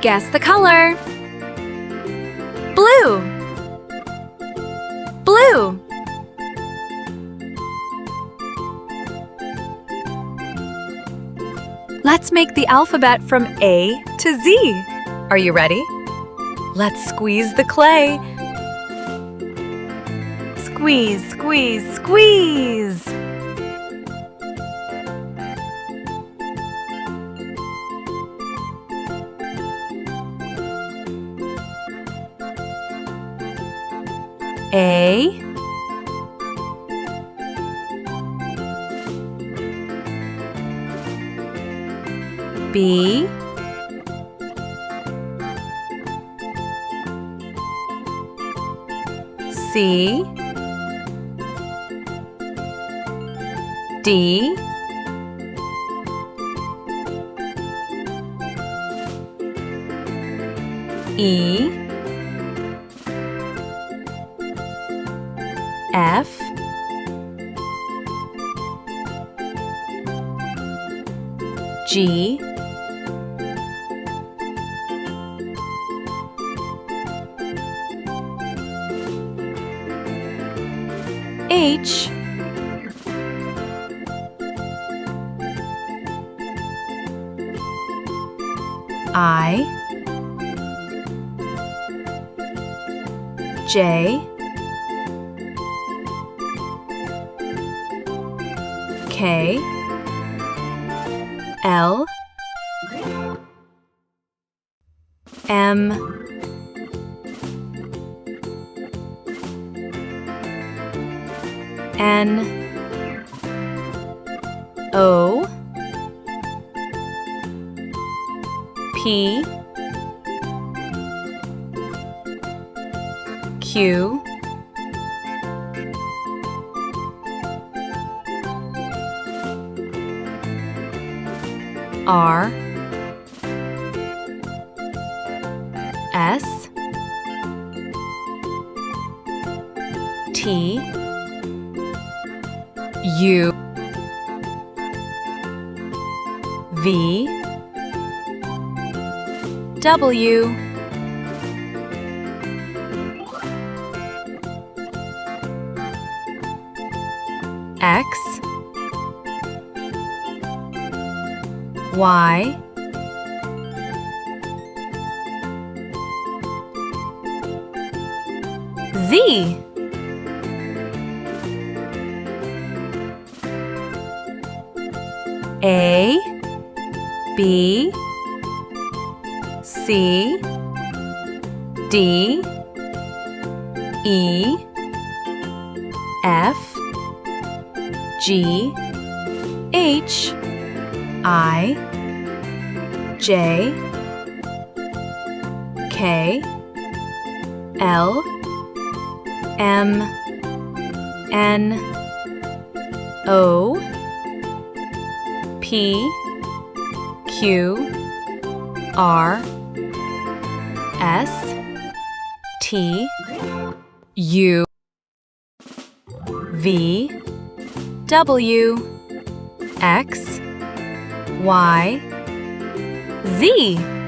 Guess the color. Blue. Blue. Let's make the alphabet from A to Z. Are you ready? Let's squeeze the clay. Squeeze, squeeze, squeeze. A, B, C, D, E, F, G, H, I, J, K, L, M, N, O, P, Q, R, S, T, U, V, W, X, Y, Z. A, B, C, D, E, F, G, H, I, J, K, L, M, N, O, P, Q, R, S, T, U, V, W, X, Y, Z.